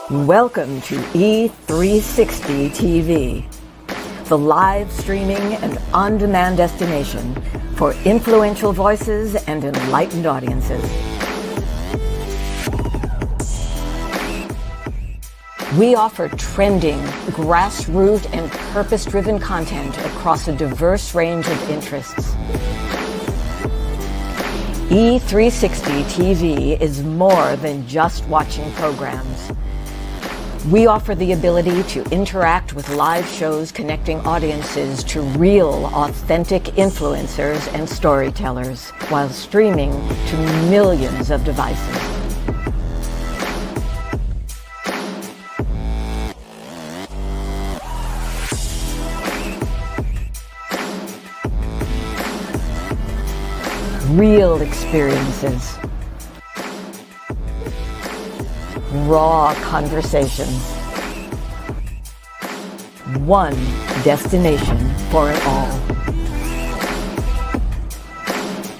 Welcome to E360 TV, the live streaming and on-demand destination for influential voices and enlightened audiences. We offer trending, grassroots, and purpose-driven content across a diverse range of interests. E360 TV is more than just watching programs. We offer the ability to interact with live shows connecting audiences to real, authentic influencers and storytellers while streaming to millions of devices. Real experiences. Raw conversations. One destination for it all.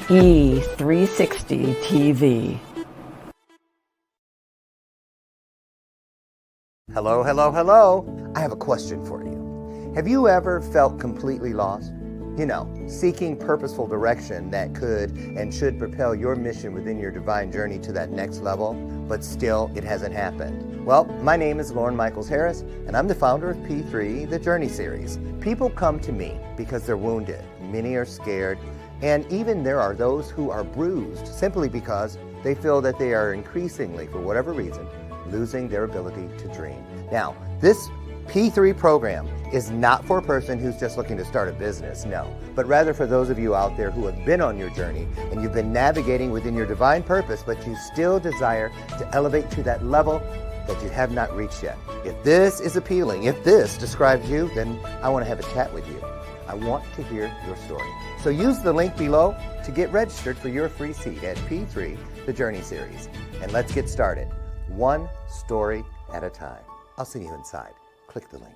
E360 TV. Hello, hello, hello. I have a question for you. Have you ever felt completely lost? You know, seeking purposeful direction that could and should propel your mission within your divine journey to that next level, but still it hasn't happened. Well, my name is Lauren Michaels Harris, and I'm the founder of P3, the Journey Series. People come to me because they're wounded. Many are scared, and even there are those who are bruised simply because they feel that they are increasingly, for whatever reason, losing their ability to dream. Now, this P3 program is not for a person who's just looking to start a business, no, but rather for those of you out there who have been on your journey and you've been navigating within your divine purpose, but you still desire to elevate to that level that you have not reached yet. If this is appealing, if this describes you, then I want to have a chat with you. I want to hear your story. So use the link below to get registered for your free seat at P3, the Journey Series. And let's get started, one story at a time. I'll see you inside. Click the link.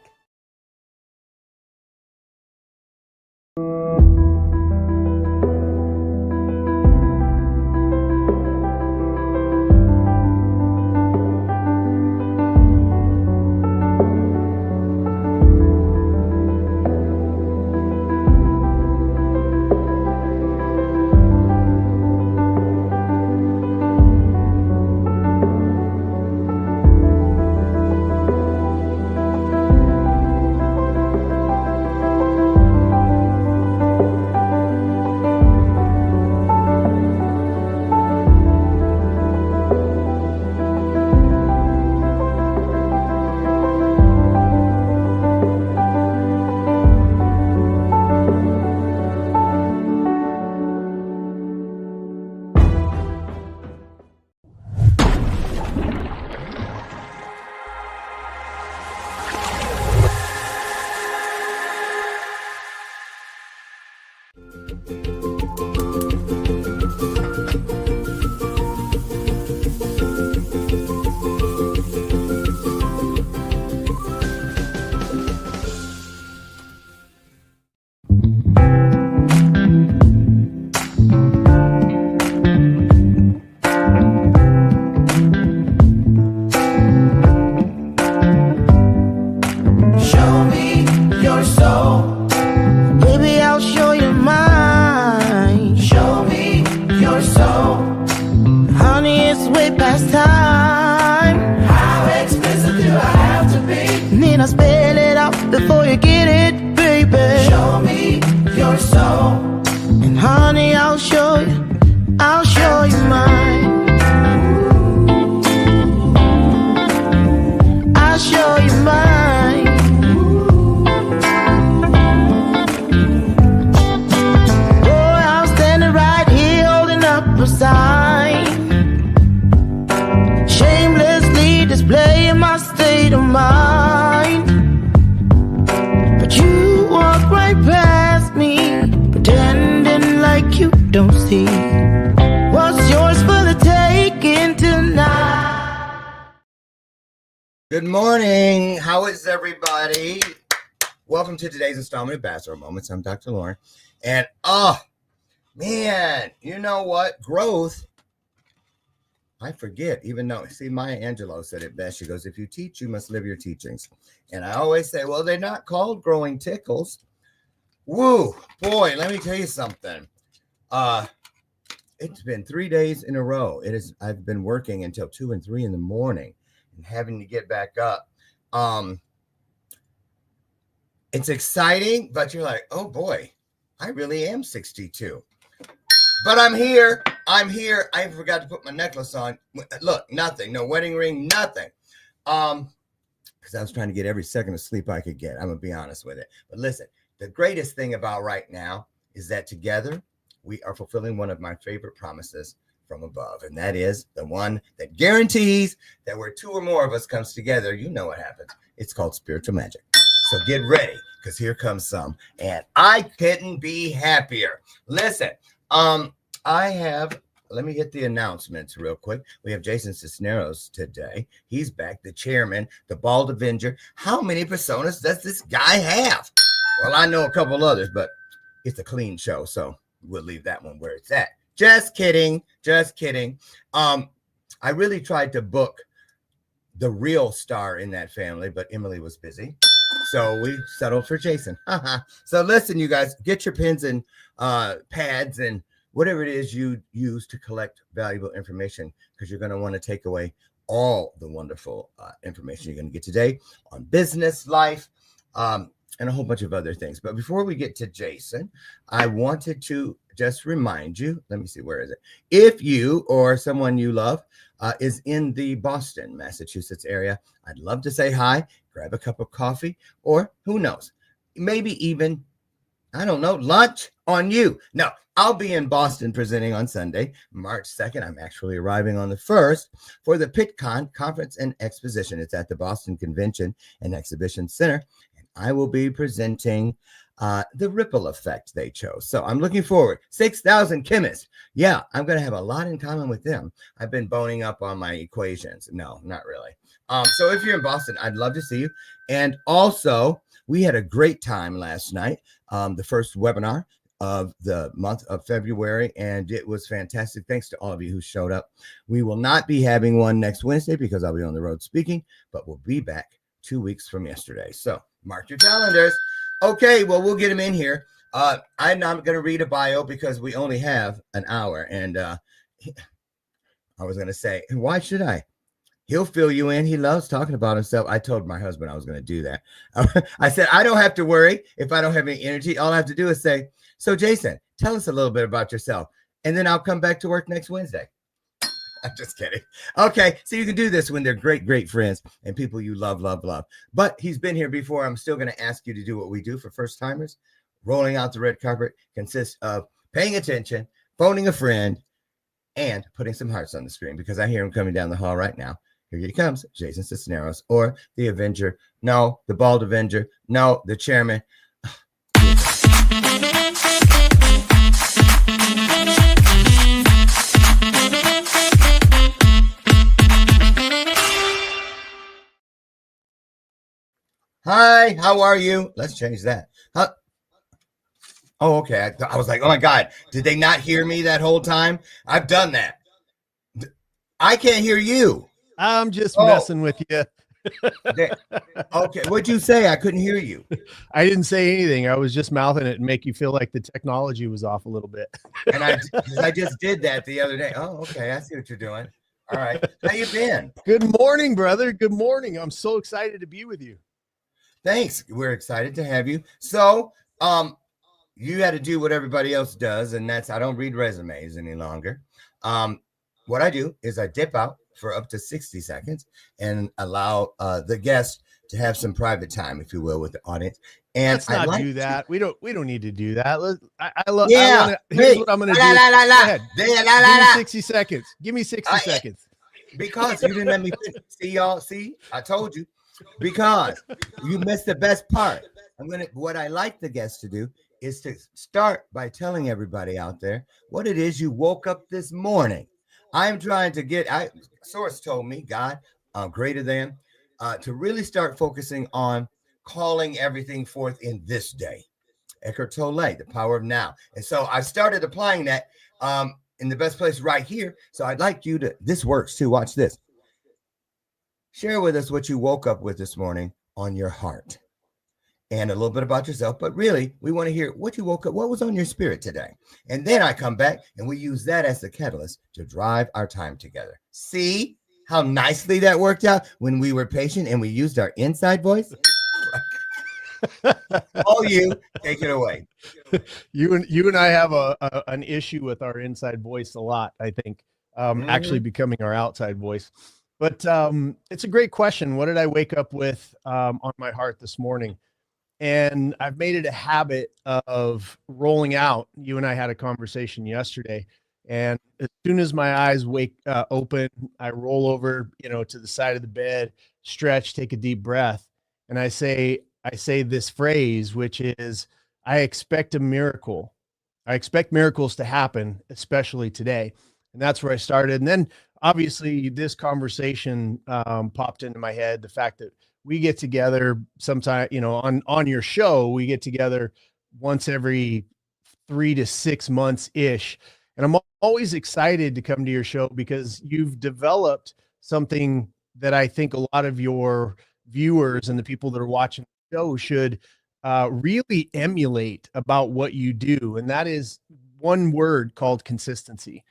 Good morning. How is everybody? Welcome to today's installment of Bathrobe Moments. I'm Dr. Lauren. And, man, you know what? Growth I forget, even though, see, Maya Angelou said it best. She goes, if you teach, you must live your teachings. And I always say, well, they're not called growing tickles. Woo, boy, let me tell you something. It's been 3 days in a row. I've been working until 2 and 3 in the morning and having to get back up. It's exciting, but you're like, oh boy, I really am 62. But I'm here. I forgot to put my necklace on. Look, nothing. No wedding ring, nothing. Because I was trying to get every second of sleep I could get. I'm going to be honest with it. But listen, the greatest thing about right now is that together we are fulfilling one of my favorite promises from above. And that is the one that guarantees that where 2 or more of us comes together, you know what happens. It's called spiritual magic. So get ready, because here comes some. And I couldn't be happier. Listen, let me get the announcements real quick. We have Jason Sisneros today. He's back, the chairman, the Bald Avenger. How many personas does this guy have? Well, I know a couple others, but it's a clean show, so we'll leave that one where it's at. Just kidding. I really tried to book the real star in that family, but Emily was busy. So we settled for Jason. So listen, you guys, get your pens and pads and whatever it is you use to collect valuable information, because you're going to want to take away all the wonderful information you're going to get today on business, life, and a whole bunch of other things. But before we get to Jason, I wanted to just remind you, let me see, where is it? If you or someone you love is in the Boston, Massachusetts area, I'd love to say hi, grab a cup of coffee, or who knows, maybe even, I don't know, lunch on you. No, I'll be in Boston presenting on Sunday, March 2nd. I'm actually arriving on the 1st for the PitCon Conference and Exposition. It's at the Boston Convention and Exhibition Center. And I will be presenting the ripple effect they chose. So I'm looking forward. 6,000 chemists. Yeah, I'm going to have a lot in common with them. I've been boning up on my equations. No, not really. So if you're in Boston, I'd love to see you. And also, we had a great time last night, the first webinar of the month of February, and it was fantastic. Thanks to all of you who showed up. We will not be having one next Wednesday because I'll be on the road speaking, but we'll be back 2 weeks from yesterday. So mark your calendars. Okay, well, we'll get him in here. I'm not going to read a bio because we only have an hour, and I was going to say, why should I? He'll fill you in. He loves talking about himself. I told my husband I was going to do that. I said, I don't have to worry if I don't have any energy. All I have to do is say, so Jason, tell us a little bit about yourself, and then I'll come back to work next Wednesday. I'm just kidding. Okay, so you can do this when they're great, great friends and people you love, love, love. But he's been here before. I'm still going to ask you to do what we do for first timers. Rolling out the red carpet consists of paying attention, phoning a friend, and putting some hearts on the screen, because I hear him coming down the hall right now. Here he comes, Jason Sisneros, or the Avenger. No, the Bald Avenger. No, the chairman. Hi, how are you? Let's change that. Huh? Oh, okay. I was like, oh my God, did they not hear me that whole time? I've done that. I can't hear you. I'm just messing with you. Okay, what'd you say? I couldn't hear you. I didn't say anything. I was just mouthing it and make you feel like the technology was off a little bit. And I just did that the other day. Oh, okay. I see what you're doing. All right. How you been? Good morning, brother. Good morning. I'm so excited to be with you. Thanks. We're excited to have you. So, you had to do what everybody else does, and that's I don't read resumes any longer. What I do is I dip out for up to 60 seconds and allow the guest to have some private time, if you will, with the audience. And let's not do that. We don't need to do that. Here's what I'm going to do. Go ahead. Give me 60 seconds. Give me 60 seconds. Because you didn't let me finish. See, y'all? See, I told you. Because you missed the best part. What I like the guests to do is to start by telling everybody out there what it is you woke up this morning. I'm trying to get, source told me, God, greater than, to really start focusing on calling everything forth in this day. Eckhart Tolle, the power of now. And so I started applying that. in the best place right here. So I'd like you to, this works too. Watch this. Share with us what you woke up with this morning on your heart and a little bit about yourself. But really, we want to hear what you woke up, what was on your spirit today. And then I come back and we use that as the catalyst to drive our time together. See how nicely that worked out when we were patient and we used our inside voice? All you, take it away. You and I have an issue with our inside voice a lot, I think, actually becoming our outside voice. But it's a great question. What did I wake up with on my heart this morning? And I've made it a habit of rolling out. You and I had a conversation yesterday, and as soon as my eyes open, I roll over, to the side of the bed, stretch, take a deep breath, and I say this phrase, which is, I expect a miracle. I expect miracles to happen, especially today. And that's where I started. And then obviously this conversation popped into my head. The fact that we get together sometime, on your show, we get together once every 3 to 6 months ish. And I'm always excited to come to your show because you've developed something that I think a lot of your viewers and the people that are watching the show should really emulate about what you do. And that is one word called consistency.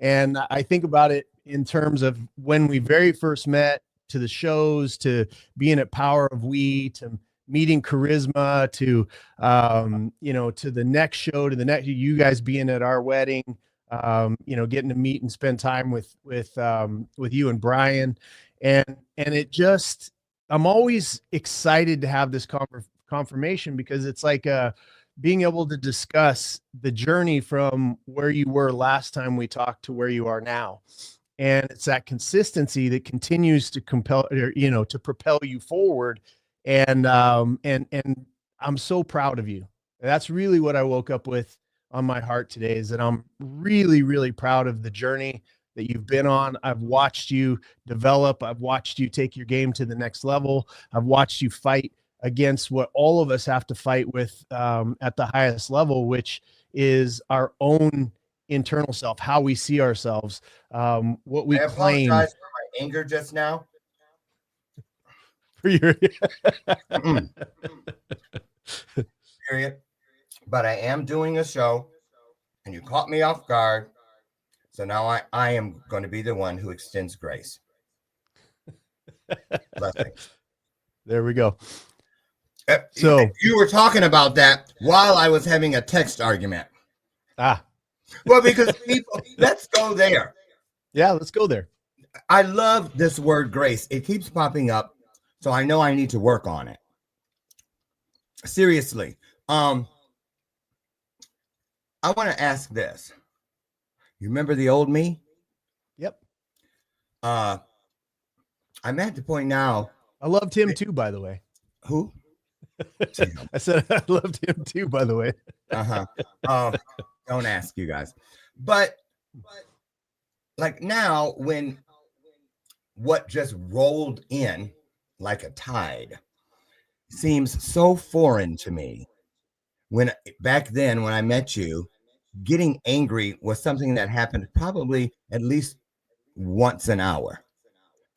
And I think about it in terms of when we very first met, to the shows, to being at Power of We, to meeting Charisma, to, to the next show, to the next, you guys being at our wedding, getting to meet and spend time with you and Brian. And it just, I'm always excited to have this confirmation because it's like being able to discuss the journey from where you were last time we talked to where you are now. And it's that consistency that continues to to propel you forward. And I'm so proud of you. That's really what I woke up with on my heart today, is that I'm really, really proud of the journey that you've been on. I've watched you develop. I've watched you take your game to the next level. I've watched you fight against what all of us have to fight with at the highest level, which is our own internal self, how we see ourselves, what we claim. I apologize for my anger just now. For your Period. But I am doing a show, and you caught me off guard. So now I am going to be the one who extends grace. Blessings. There we go. So you were talking about that while I was having a text argument. Well, because people, let's go there. Yeah, let's go there. I love this word grace. It keeps popping up, so I know I need to work on it. Seriously. I want to ask this. You remember the old me? Yep. I'm at the point now. I loved him too, by the way. Who? I said I loved him too, by the way. Don't ask, you guys. But like now, when what just rolled in like a tide seems so foreign to me, when back then when I met you, getting angry was something that happened probably at least once an hour.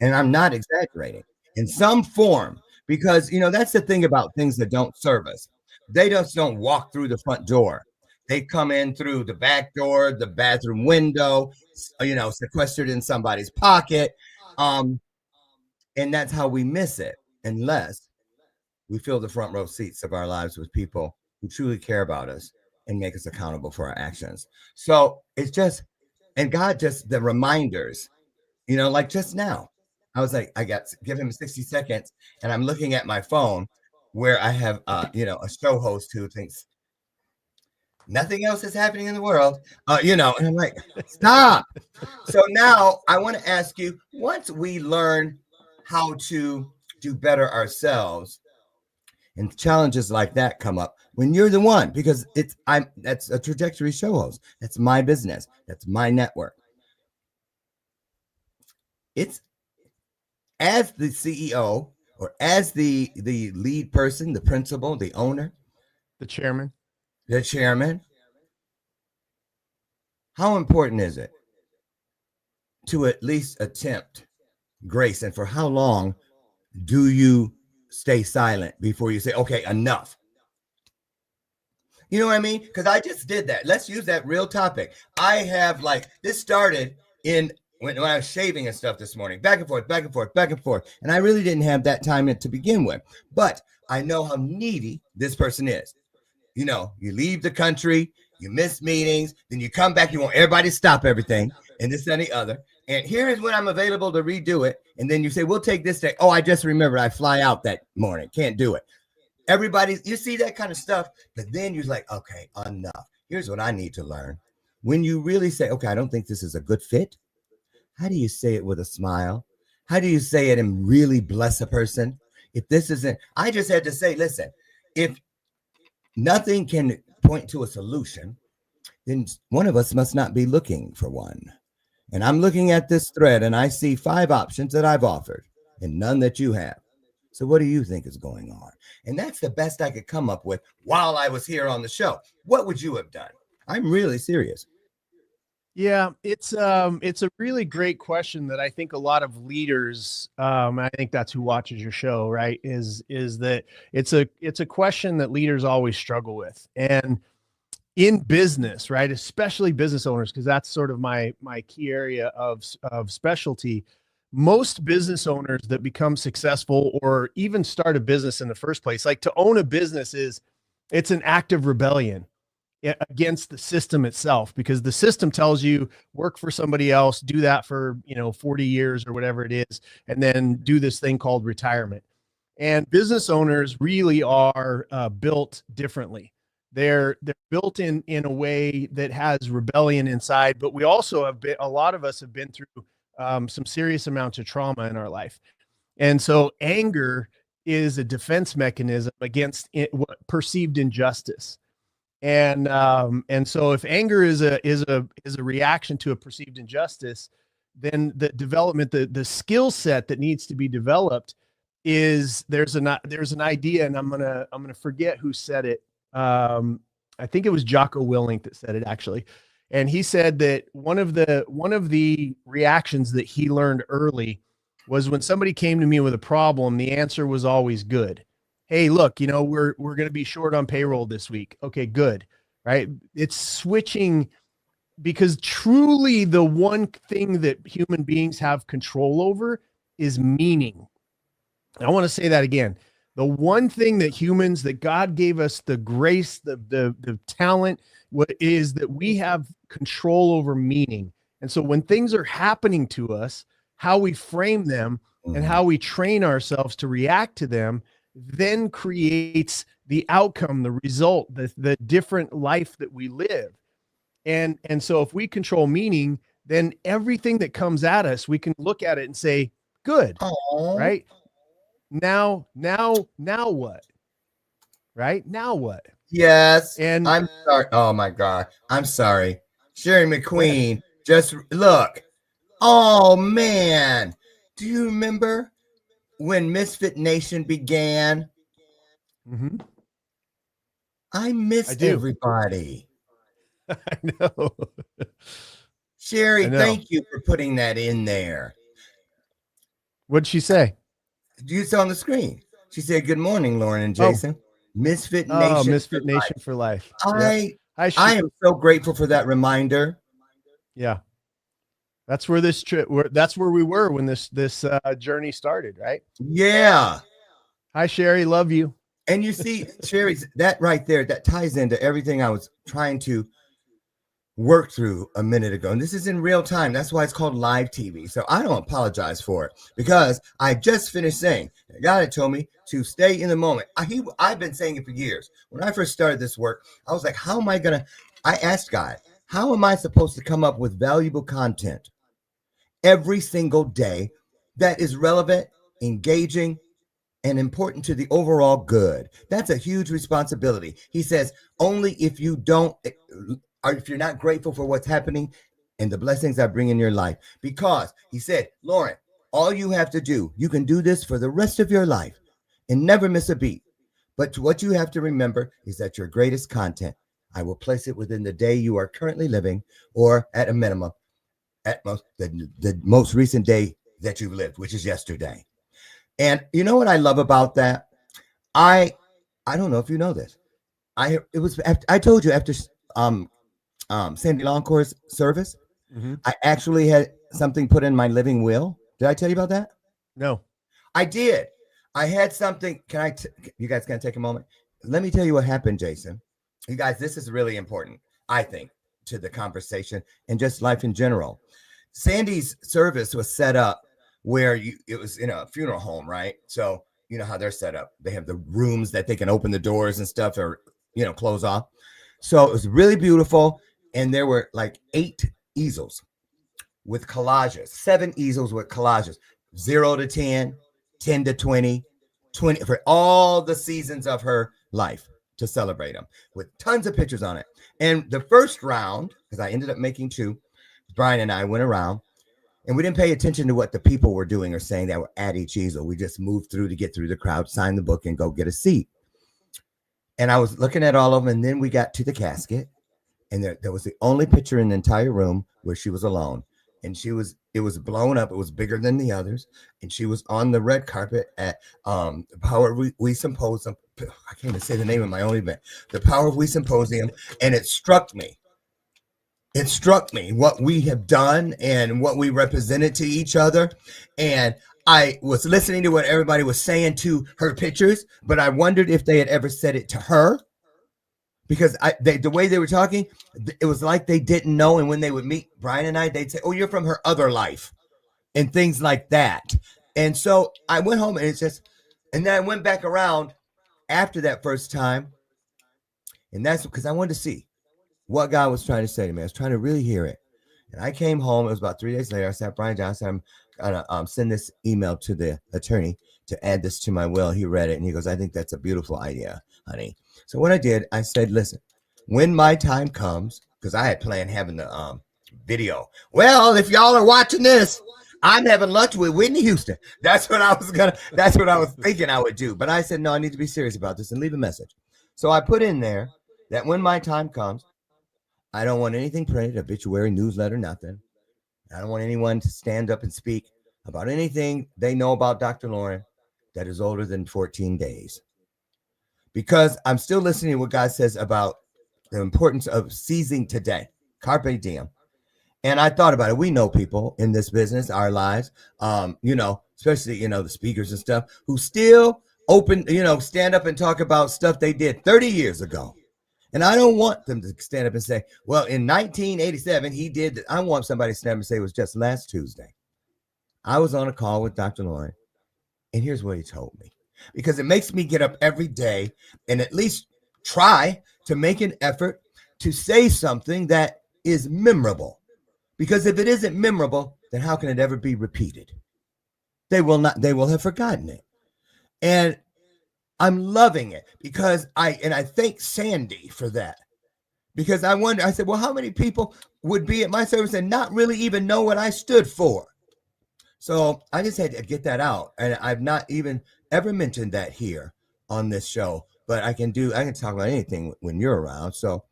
And I'm not exaggerating, in some form, because that's the thing about things that don't serve us. They just don't walk through the front door. They come in through the back door, the bathroom window, sequestered in somebody's pocket. And that's how we miss it, unless we fill the front row seats of our lives with people who truly care about us and make us accountable for our actions. So it's just, and God, just the reminders, like just now, I was like, give him 60 seconds. And I'm looking at my phone where I have, a show host who thinks nothing else is happening in the world, and I'm like, stop. So now I want to ask you, once we learn how to do better ourselves, and challenges like that come up when you're the one, because that's a trajectory show host. That's my business. That's my network. It's as the CEO or as the lead person, the principal, the owner, the chairman. How How important is it to at least attempt grace? And for how long do you stay silent before you say, okay, enough? You know what I mean? Because I just did that. Let's use that real topic. I have this started in when I was shaving and stuff this morning, back and forth, back and forth, back and forth. And I really didn't have that time to begin with. But I know how needy this person is. You know, you leave the country, you miss meetings, then you come back, you want everybody to stop everything, and this and the other. And here is when I'm available to redo it. And then you say, we'll take this day. Oh, I just remembered I fly out that morning. Can't do it. Everybody, you see that kind of stuff. But then you're like, okay, enough. Here's what I need to learn. When you really say, okay, I don't think this is a good fit. How do you say it with a smile? How do you say it and really bless a person? If this isn't, I just had to say, listen, if nothing can point to a solution, then one of us must not be looking for one. And I'm looking at this thread and I see 5 options that I've offered and none that you have. So what do you think is going on? And that's the best I could come up with while I was here on the show. What would you have done? I'm really serious. Yeah, it's a really great question that I think a lot of leaders, I think that's who watches your show, right? Is that it's a question that leaders always struggle with. And in business, right, especially business owners, because that's sort of my key area of specialty. Most business owners that become successful or even start a business in the first place, like to own a business it's an act of rebellion against the system itself, because the system tells you work for somebody else, do that for 40 years or whatever it is, and then do this thing called retirement. And business owners really are built differently. They're built in a way that has rebellion inside, but we also a lot of us have been through some serious amounts of trauma in our life. And so anger is a defense mechanism against perceived injustice. And so if anger is a reaction to a perceived injustice, then the development, the skill set that needs to be developed is there's an idea, and I'm gonna forget who said it. I think it was Jocko Willink that said it, actually. And he said that one of the reactions that he learned early was when somebody came to me with a problem, the answer was always good. Hey, look, we're going to be short on payroll this week. Okay, good. Right. It's switching, because truly the one thing that human beings have control over is meaning. I want to say that again. The one thing that God gave us, the grace, the talent, what is that we have control over meaning. And so when things are happening to us, how we frame them and how we train ourselves to react to them then creates the outcome, the result, the different life that we live. And so if we control meaning, then everything that comes at us, we can look at it and say, good, right? Now what? Right? Now what? Yes. And I'm sorry. Oh my God. I'm sorry. Sherry McQueen, just look. Oh man. Do you remember when Misfit Nation began? Mm-hmm. I miss everybody. I know. Sherry, thank you for putting that in there. What'd she say? You saw on the screen. She said, "Good morning, Lauren and Jason. Misfit Nation. Oh, Misfit Nation for life. I am so grateful for that reminder. Yeah. That's where that's where we were when this journey started, right? Yeah. Hi, Sherry. Love you. And you see, Sherry, that right there, that ties into everything I was trying to work through a minute ago. And this is in real time. That's why it's called live TV. So I don't apologize for it, because I just finished saying, God had told me to stay in the moment. I've been saying it for years. When I first started this work, I was like, I asked God, how am I supposed to come up with valuable content every single day that is relevant, engaging, and important to the overall good? That's a huge responsibility. He says, only if you don't, or if you're not grateful for what's happening and the blessings I bring in your life. Because he said, Lauren, all you have to do, you can do this for the rest of your life and never miss a beat. But what you have to remember is that your greatest content I will place it within the day you are currently living, or at a minimum, at most, the most recent day that you've lived, which is yesterday. And you know what I love about that? I I don't know if you know this. I told you after um Sandy Longcore's service, Mm-hmm. I actually had something put in my living will. Did I tell you about that? No. I did. I had something. You guys can take a moment? Let me tell you what happened, Jason. You guys, this is really important, I think, to the conversation and just life in general. Sandy's service was set up where it was in a funeral home, right? So you know how they're set up. They have the rooms that they can open the doors and stuff, or close off. So it was really beautiful, and there were like 8 easels with collages, 7 easels with collages, 0 to 10, 10 to 20, 20 for all the seasons of her life to celebrate them, with tons of pictures on it. And the first round, because I ended up making 2, Brian and I went around, and we didn't pay attention to what the people were doing or saying that were at each easel. We just moved through to get through the crowd, sign the book, and go get a seat. And I was looking at all of them, and then we got to the casket, and there was the only picture in the entire room where she was alone. And it was blown up. It was bigger than the others. And she was on the red carpet at the Power We Symposium. I can't even say the name of my own event, the Power We Symposium. And it struck me. It struck me what we have done and what we represented to each other. And I was listening to what everybody was saying to her pictures, but I wondered if they had ever said it to her. Because the way they were talking, it was like they didn't know. And when they would meet Brian and I, they'd say, "Oh, you're from her other life," and things like that. And so I went home, and and then I went back around after that first time. And that's because I wanted to see what God was trying to say to me. I was trying to really hear it. And I came home. It was about 3 days later. I said, Brian Johnson, I'm going to send this email to the attorney to add this to my will. He read it, and he goes, "I think that's a beautiful idea, honey." So what I did, I said, "Listen, when my time comes," because I had planned having the video. "Well, if y'all are watching this, I'm having lunch with Whitney Houston." That's what I was thinking I would do. But I said, "No, I need to be serious about this and leave a message." So I put in there that when my time comes, I don't want anything printed, obituary, newsletter, nothing. I don't want anyone to stand up and speak about anything they know about Dr. Lauren that is older than 14 days. Because I'm still listening to what God says about the importance of seizing today, carpe diem. And I thought about it. We know people in this business, our lives, especially, the speakers and stuff, who still stand up and talk about stuff they did 30 years ago. And I don't want them to stand up and say, "Well, in 1987, he did that." I want somebody to stand up and say, "It was just last Tuesday. I was on a call with Dr. Lauren, and here's what he told me." Because it makes me get up every day and at least try to make an effort to say something that is memorable. Because if it isn't memorable, then how can it ever be repeated? They will have forgotten it. And I'm loving it because I thank Sandy for that. Because I said, well, how many people would be at my service and not really even know what I stood for? So I just had to get that out. And I've not even ever mentioned that here on this show, but I can talk about anything when you're around. So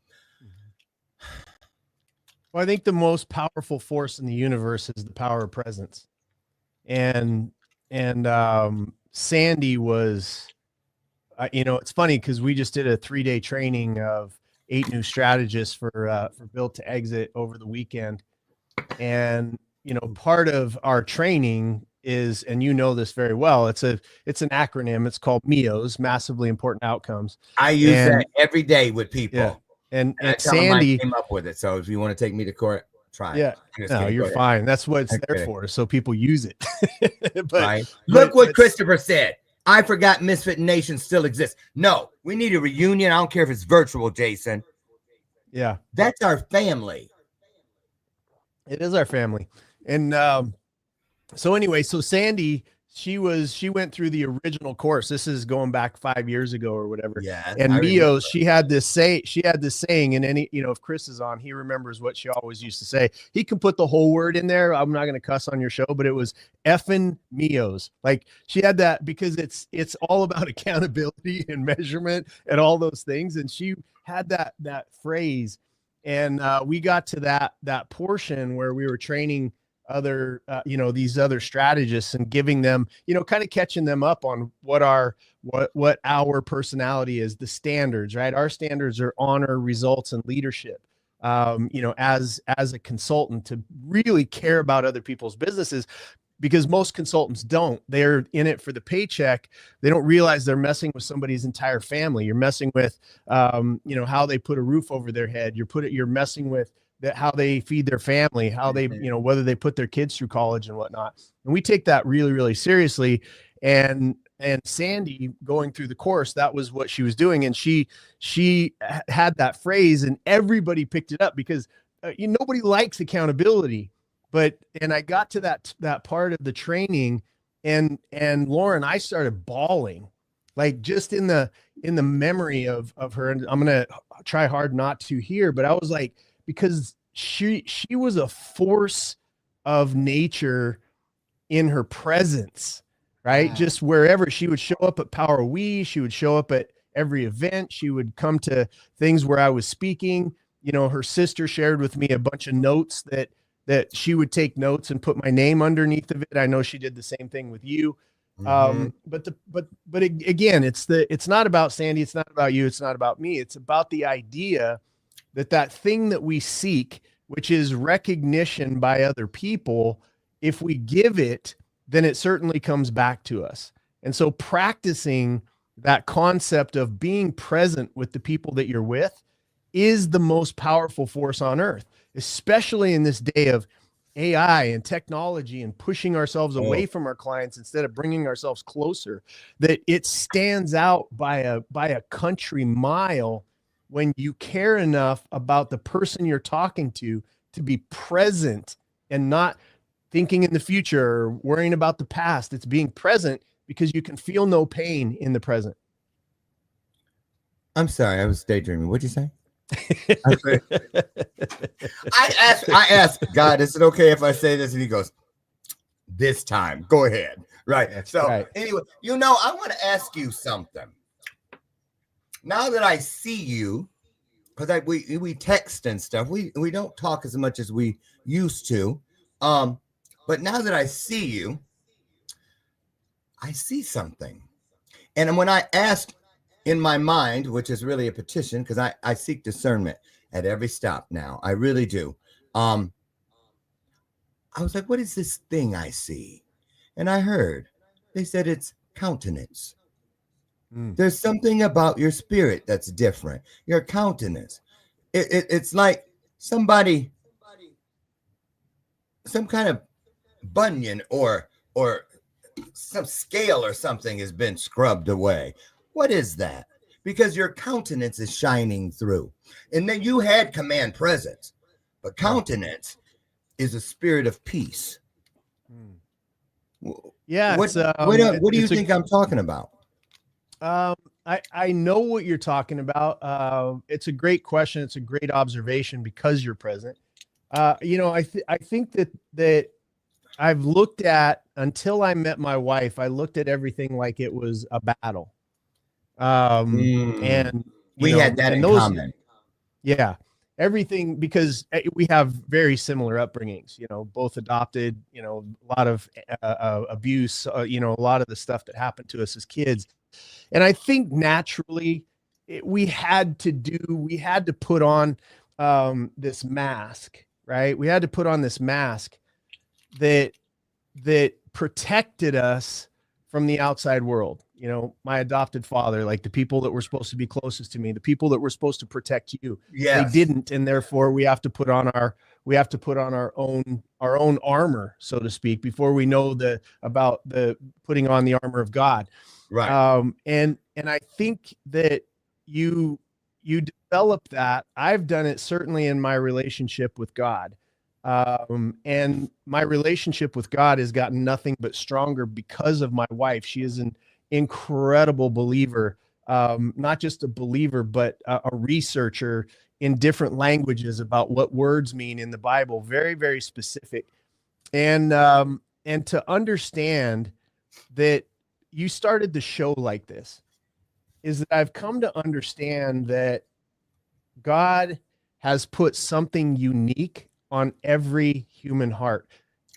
Well, I think the most powerful force in the universe is the power of presence. And Sandy was, it's funny because we just did a 3-day training of 8 new strategists for Built to Exit over the weekend. And, part of our training is, and this very well, it's an acronym. It's called MEOs, Massively Important Outcomes. I use that every day with people. Yeah. And Sandy came up with it. So if you want to take me to court, try. Yeah. No, you're fine. That's what it's there for. So people use it. Look what Christopher said. "I forgot Misfit Nation still exists." No, we need a reunion. I don't care if it's virtual, Jason. Yeah. That's our family. It is our family. And so Sandy, she went through the original course. This is going back 5 years ago or whatever. Yes, And I Mio, remember. she had this saying, and any, if Chris is on, he remembers what she always used to say. He can put the whole word in there. I'm not going to cuss on your show, but it was effing Mios. Like, she had that because it's all about accountability and measurement and all those things. And she had that phrase. And we got to that portion where we were training other these other strategists and giving them, kind of catching them up on what our personality is, the standards, right? Our standards are honor, results, and leadership. As a consultant, to really care about other people's businesses, because most consultants don't. They're in it for the paycheck. They don't realize they're messing with somebody's entire family. You're messing with how they put a roof over their head. You're messing with how they feed their family, how they, whether they put their kids through college and whatnot. And we take that really, really seriously. And Sandy, going through the course, that was what she was doing. And she had that phrase, and everybody picked it up because nobody likes accountability. And I got to that part of the training, and Lauren, I started bawling, like, just in the memory of her. And I'm going to try hard not to here, but I was like, because she was a force of nature in her presence, right? Wow. Just wherever she would show up at Power We, she would show up at every event. She would come to things where I was speaking. Her sister shared with me a bunch of notes that she would take notes and put my name underneath of it. I know she did the same thing with you. Mhm. But again, it's not about Sandy. It's not about you. It's not about me. It's about the idea that thing that we seek, which is recognition by other people, if we give it, then it certainly comes back to us. And so practicing that concept of being present with the people that you're with is the most powerful force on earth, especially in this day of AI and technology and pushing ourselves away from our clients instead of bringing ourselves closer. That it stands out by a country mile when you care enough about the person you're talking to be present and not thinking in the future or worrying about the past. It's being present because you can feel no pain in the present. I'm sorry, I was daydreaming. What'd you say? I asked God, is it okay if I say this? And he goes, this time, go ahead. Right. That's so right. Anyway, I want to ask you something. Now that I see you, because we text and stuff, we don't talk as much as we used to. But now that I see you, I see something. And when I ask in my mind, which is really a petition, because I seek discernment at every stop now, I really do. I was like, what is this thing I see? And I heard, they said it's countenance. There's something about your spirit that's different. Your countenance. It's like some kind of bunion or some scale or something has been scrubbed away. What is that? Because your countenance is shining through. And then you had command presence, but countenance is a spirit of peace. Yeah. What do you think I'm talking about? I know what you're talking about. It's a great question. It's a great observation because you're present. I think that I've looked at, until I met my wife, I looked at everything like it was a battle. And we had that in common. Yeah. Everything, because we have very similar upbringings, both adopted, a lot of abuse, a lot of the stuff that happened to us as kids. And I think naturally we had to put on this mask, right? We had to put on this mask that protected us from the outside world. My adopted father, like the people that were supposed to be closest to me, the people that were supposed to protect you, Yes. They didn't. And therefore we have to put on our own armor, so to speak, before we know about putting on the armor of God. Right. And I think that you develop that. I've done it certainly in my relationship with God. And my relationship with God has gotten nothing but stronger because of my wife. She is an incredible believer, not just a believer, but a researcher in different languages about what words mean in the Bible. Very, very specific. And to understand that you started the show like this is that I've come to understand that God has put something unique on every human heart.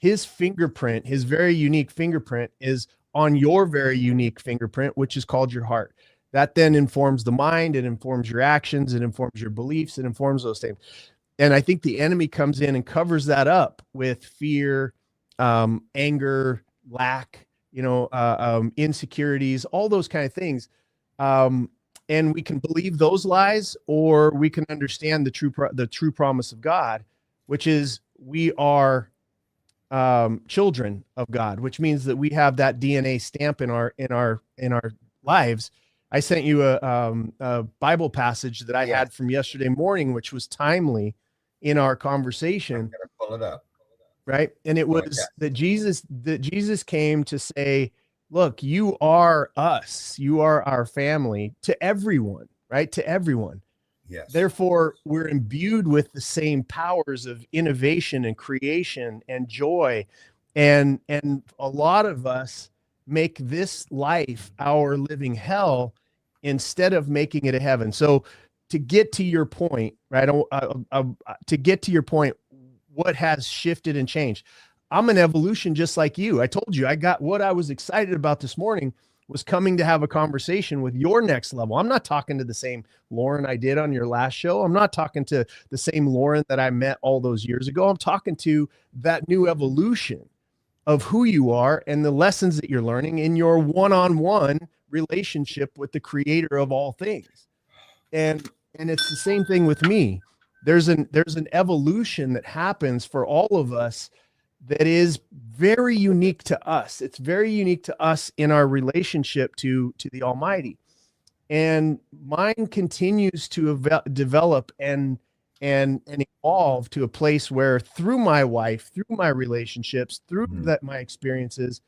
His fingerprint, his very unique fingerprint, is on your very unique fingerprint, which is called your heart. That then informs the mind, it informs your actions, it informs your beliefs, it informs those things. And I think the enemy comes in and covers that up with fear, anger, lack, insecurities, all those kind of things. And we can believe those lies, or we can understand the true promise of God, which is we are children of God, which means that we have that DNA stamp in our lives. I sent you a Bible passage that I had from yesterday morning, which was timely in our conversation. I'm gonna pull it up. Right. And it was that Jesus came to say, look, you are us, you are our family, to everyone, right? To everyone. Yes. Therefore, we're imbued with the same powers of innovation and creation and joy. And a lot of us make this life our living hell instead of making it a heaven. So to get to your point, right? To get to your point, what has shifted and changed? I'm an evolution just like you. I told you I got what I was excited about this morning was coming to have a conversation with your next level. I'm not talking to the same Lauren I did on your last show. I'm not talking to the same Lauren that I met all those years ago. I'm talking to that new evolution of who you are and the lessons that you're learning in your one-on-one relationship with the creator of all things. And it's the same thing with me. There's an evolution that happens for all of us that is very unique to us. It's very unique to us in our relationship to the Almighty. And mine continues to develop and evolve to a place where through my wife, through my relationships, through my experiences,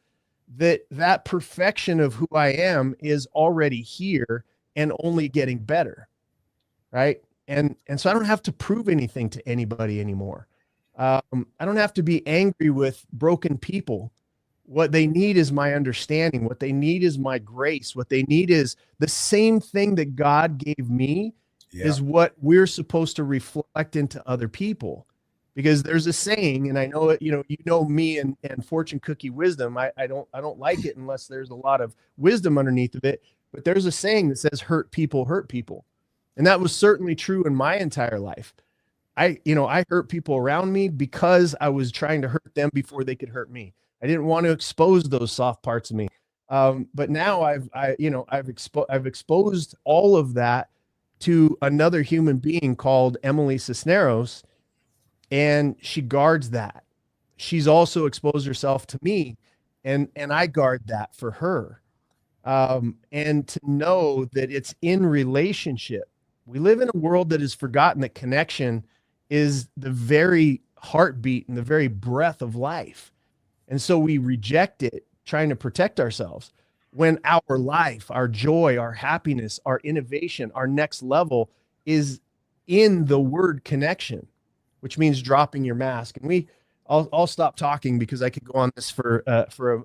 that perfection of who I am is already here and only getting better. Right. And so I don't have to prove anything to anybody anymore. I don't have to be angry with broken people. What they need is my understanding. What they need is my grace. What they need is the same thing that God gave me is what we're supposed to reflect into other people. Because there's a saying, and I know it, you know me and fortune cookie wisdom. I don't like it unless there's a lot of wisdom underneath of it. But there's a saying that says hurt people hurt people. And that was certainly true in my entire life. I hurt people around me because I was trying to hurt them before they could hurt me. I didn't want to expose those soft parts of me. But now I've exposed all of that to another human being called Emily Sisneros, and she guards that. She's also exposed herself to me, and I guard that for her. And to know that it's in relationship. We live in a world that has forgotten that connection is the very heartbeat and the very breath of life. And so we reject it, trying to protect ourselves, when our life, our joy, our happiness, our innovation, our next level is in the word connection, which means dropping your mask. And I'll stop talking because I could go on this for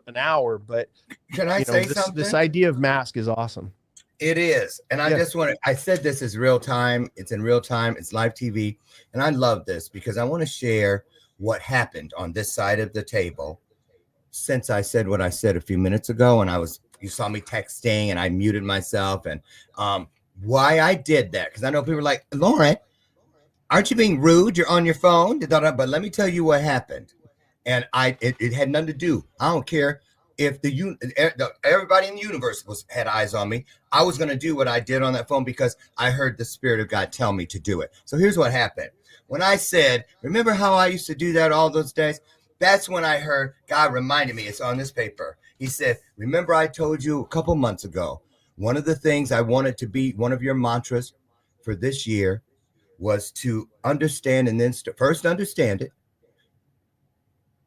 an hour, but can I say something? This idea of mask is awesome. It is. And I just want to, I said this is real time. It's in real time. It's live TV. And I love this because I want to share what happened on this side of the table since I said what I said a few minutes ago. And you saw me texting and I muted myself, and why I did that. Because I know people are like, Lauren, aren't you being rude? You're on your phone. But let me tell you what happened. And it had nothing to do. I don't care if everybody in the universe had eyes on me. I was going to do what I did on that phone because I heard the Spirit of God tell me to do it. So here's what happened. When I said, remember how I used to do that all those days? That's when I heard God reminded me. It's on this paper. He said, remember I told you a couple months ago, one of the things I wanted to be one of your mantras for this year was to understand, and then first understand it,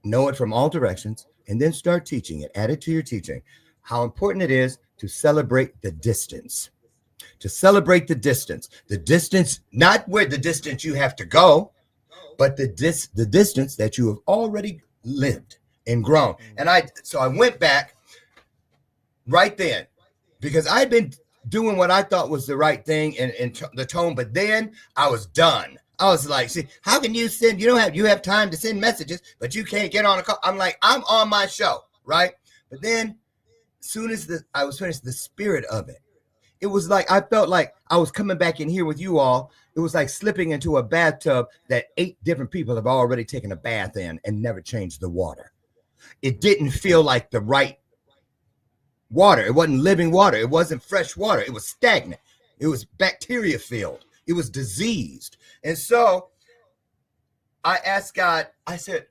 know it from all directions, and then start teaching it. Add it to your teaching. How important it is to celebrate the distance. To celebrate the distance, not where the distance you have to go, but the distance that you have already lived and grown. And I went back right then because I'd been doing what I thought was the right thing in the tone, but then I was done. I was like, see, how can you send, you have time to send messages, but you can't get on a call. I'm like, I'm on my show, right? But then soon as I was finished, the spirit of it was like, I felt like I was coming back in here with you all. It was like slipping into a bathtub that 8 different people have already taken a bath in and never changed the water. It didn't feel like the right water. It wasn't living water. It wasn't fresh water. It was stagnant. It was bacteria filled. It was diseased. And so I asked God, I said,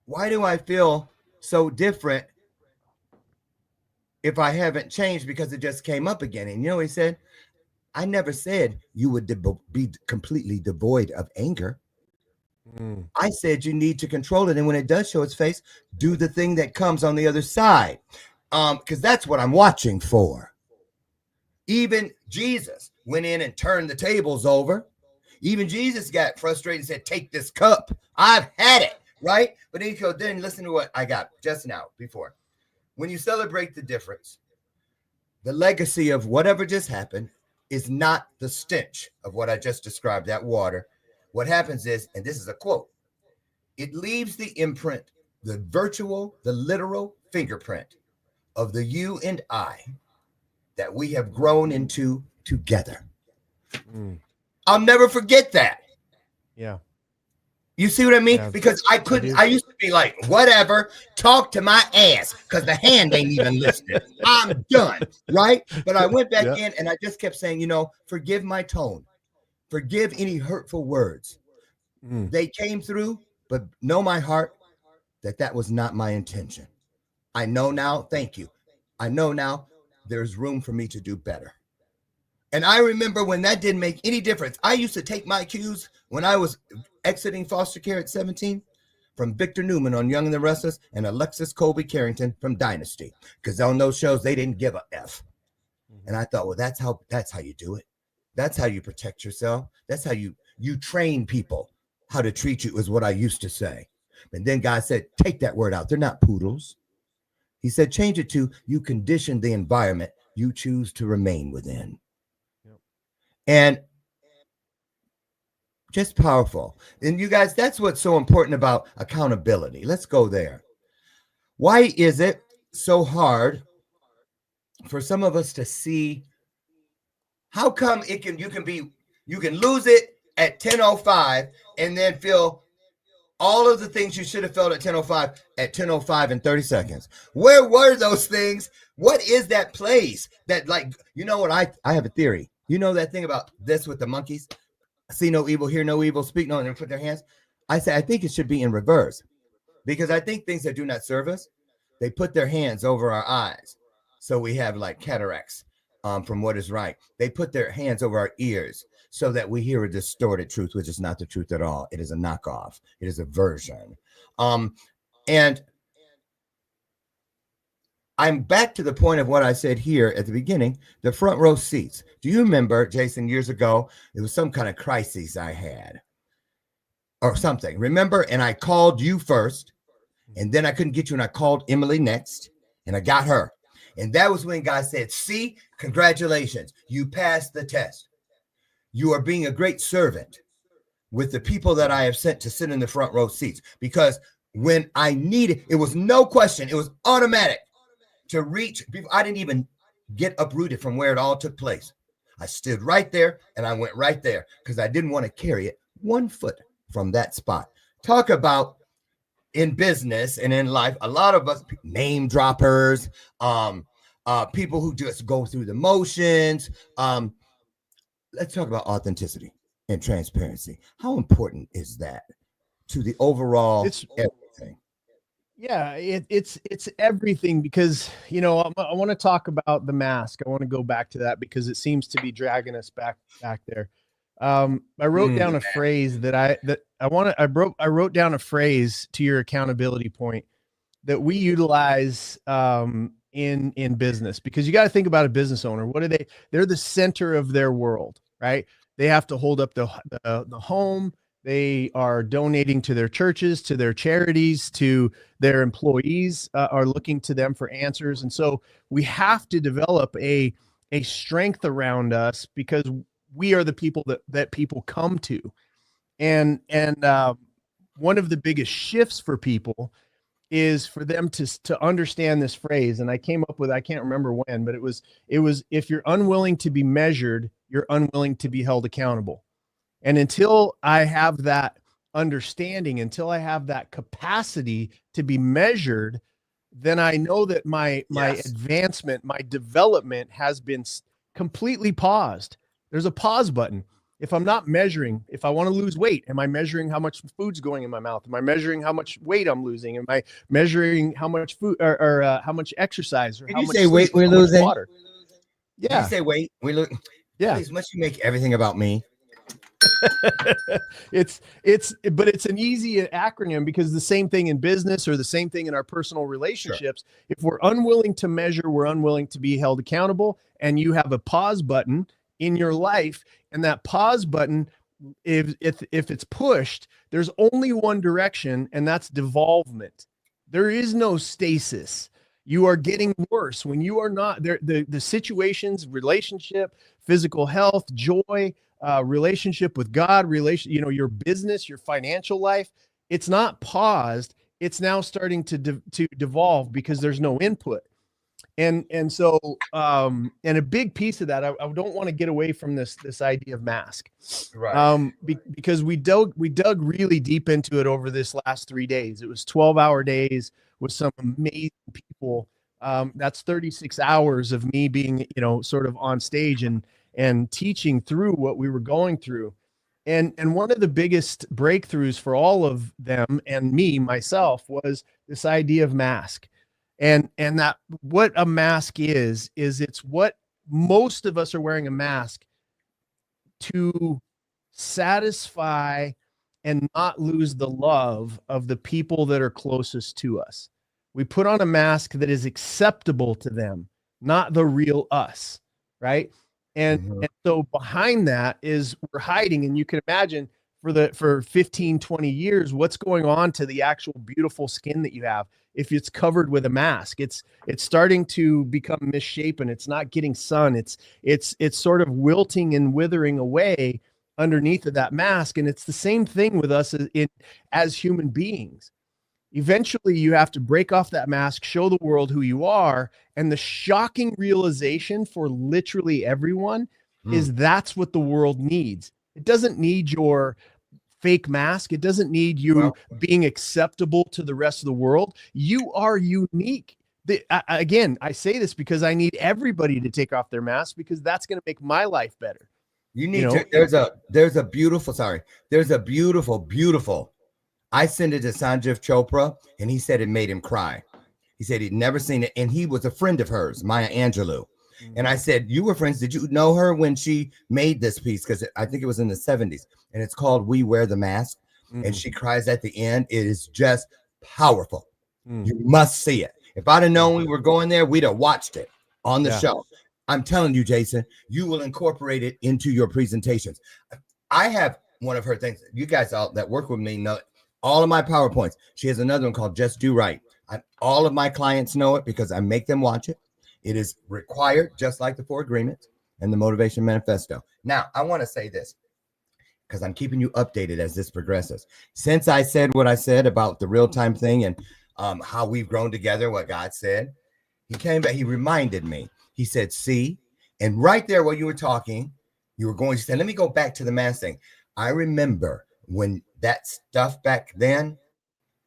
why do I feel so different if I haven't changed? Because it just came up again. And he said, I never said you would be completely devoid of anger. I said you need to control it. And when it does show its face, do the thing that comes on the other side. Because that's what I'm watching for. Even Jesus went in and turned the tables over. Even Jesus got frustrated and said, take this cup. I've had it, right? But then he goes, then listen to what I got just now before. When you celebrate the difference, the legacy of whatever just happened is not the stench of what I just described, that water. What happens is, and this is a quote, it leaves the imprint, the literal fingerprint of the you and I that we have grown into together. I'll never forget that. Yeah. You see what I mean? Yeah, because I used to be like, whatever, talk to my ass because the hand ain't even listening. I'm done, right? But I went back in and I just kept saying, forgive my tone. Forgive any hurtful words. They came through, but know my heart that was not my intention. I know now, thank you. I know now there's room for me to do better. And I remember when that didn't make any difference. I used to take my cues when I was exiting foster care at 17 from Victor Newman on Young and the Restless and Alexis Colby Carrington from Dynasty. Because on those shows, they didn't give a F. And I thought, well, that's how you do it. That's how you protect yourself. That's how you train people how to treat you, is what I used to say. And then God said, take that word out. They're not poodles. He said, change it to, you condition the environment you choose to remain within. And just powerful. And you guys, that's what's so important about accountability. Let's go there. Why is it so hard for some of us to see? How come you can lose it at 10:05 and then feel all of the things you should have felt at 10:05 at 10:05 and 30 seconds? Where were those things? What is that place that, like, what I have a theory. You know that thing about this with the monkeys? See no evil, hear no evil, speak no, and put their hands. I think it should be in reverse, because I think things that do not serve us, they put their hands over our eyes. So we have like cataracts from what is right. They put their hands over our ears so that we hear a distorted truth, which is not the truth at all. It is a knockoff. It is a version. And I'm back to the point of what I said here at the beginning, the front row seats. Do you remember, Jason, years ago, it was some kind of crisis I had or something. Remember? And I called you first, and then I couldn't get you, and I called Emily next, and I got her. And that was when God said, see, congratulations, you passed the test. You are being a great servant with the people that I have sent to sit in the front row seats. Because when I needed, it was no question, it was automatic to reach. I didn't even get uprooted from where it all took place. I stood right there and I went right there because I didn't want to carry it 1 foot from that spot. Talk about in business and in life, a lot of us name droppers, people who just go through the motions. Let's talk about authenticity and transparency. How important is that to the overall everything? Yeah, it's everything, because I want to talk about the mask. I want to go back to that because it seems to be dragging us back there. I wrote down a phrase I wrote down a phrase to your accountability point that we utilize in business, because you got to think about a business owner. What are they? They're the center of their world, right? They have to hold up the home. They are donating to their churches, to their charities, to their employees are looking to them for answers. And so we have to develop a strength around us, because we are the people that people come to. And one of the biggest shifts for people is for them to understand this phrase. And I came up with, I can't remember when, but it was, if you're unwilling to be measured, you're unwilling to be held accountable. And until I have that understanding, until I have that capacity to be measured, then I know that my advancement, my development has been completely paused. There's a pause button. If I'm not measuring, if I want to lose weight, am I measuring how much food's going in my mouth? Am I measuring how much weight I'm losing? Am I measuring how much food or how much exercise or Did how you much say weight we're losing? Water? Yeah. Did you say weight we lose? Yeah. Please, must you make everything about me? But it's an easy acronym, because the same thing in business or the same thing in our personal relationships. Sure. If we're unwilling to measure, we're unwilling to be held accountable. And you have a pause button in your life, and that pause button, if it's pushed, there's only one direction, and that's devolvement. There is no stasis. You are getting worse when you are not there. The situations, relationship, physical health, joy, relationship with God, your business, your financial life, it's not paused. It's now starting to devolve, because there's no input. And so a big piece of that, I don't want to get away from this idea of mask, right? Because we dug really deep into it over this last 3 days. It was 12-hour days with some amazing people. That's 36 hours of me being, sort of on stage and teaching through what we were going through. And one of the biggest breakthroughs for all of them and me, myself, was this idea of mask. And that what a mask is it's what most of us are wearing, a mask to satisfy and not lose the love of the people that are closest to us. We put on a mask that is acceptable to them, not the real us, right? And so behind that is we're hiding. And you can imagine for 15, 20 years, what's going on to the actual beautiful skin that you have. If it's covered with a mask, it's starting to become misshapen. It's not getting sun. It's sort of wilting and withering away underneath of that mask. And it's the same thing with us as human beings. Eventually you have to break off that mask, show the world who you are. And the shocking realization for literally everyone is that's what the world needs. It doesn't need your fake mask. It doesn't need you being acceptable to the rest of the world. You are unique. Again, I say this because I need everybody to take off their mask, because that's going to make my life better. You need to, there's a beautiful, I sent it to Sanjeev Chopra, and he said it made him cry. He said he'd never seen it. And he was a friend of hers, Maya Angelou. And I said, you were friends. Did you know her when she made this piece? Because I think it was in the 70s. And it's called We Wear the Mask. And she cries at the end. It is just powerful. You must see it. If I'd have known we were going there, we'd have watched it on the show. I'm telling you, Jason, you will incorporate it into your presentations. I have one of her things. You guys all that work with me know all of my PowerPoints. She has another one called Just Do Right. All of my clients know it because I make them watch it. It is required, just like the 4 agreements and the motivation manifesto. Now, I want to say this because I'm keeping you updated as this progresses. Since I said what I said about the real-time thing and how we've grown together, what God said, he came back, he reminded me. He said, see, and right there while you were talking, you were going to say, let me go back to the mask thing. I remember when that stuff back then,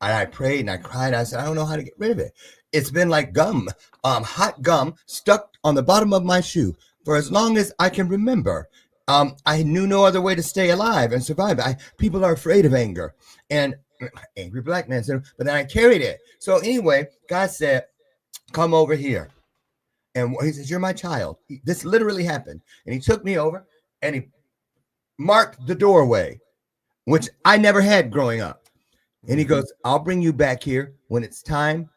and I prayed and I cried. I said, I don't know how to get rid of it. It's been like gum, hot gum stuck on the bottom of my shoe for as long as I can remember. I knew no other way to stay alive and survive. People are afraid of anger, and angry black man said, but then I carried it. So anyway, God said, come over here. And he says, you're my child. This literally happened. And he took me over and he marked the doorway, which I never had growing up. And he goes, I'll bring you back here when it's time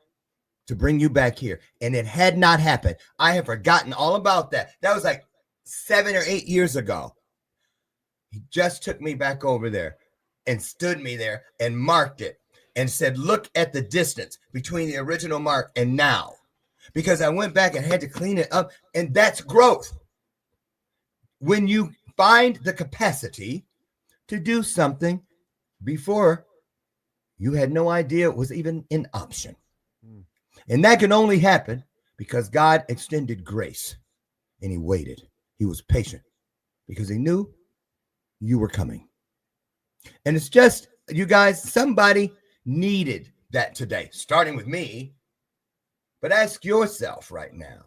to bring you back here. And it had not happened. I have forgotten all about that. That was like 7 or 8 years ago. He just took me back over there and stood me there and marked it and said, look at the distance between the original mark and now. Because I went back and had to clean it up. And that's growth. When you find the capacity to do something before you had no idea it was even an option. And that can only happen because God extended grace and he waited. He was patient because he knew you were coming. And it's just, you guys, somebody needed that today, starting with me. But ask yourself right now,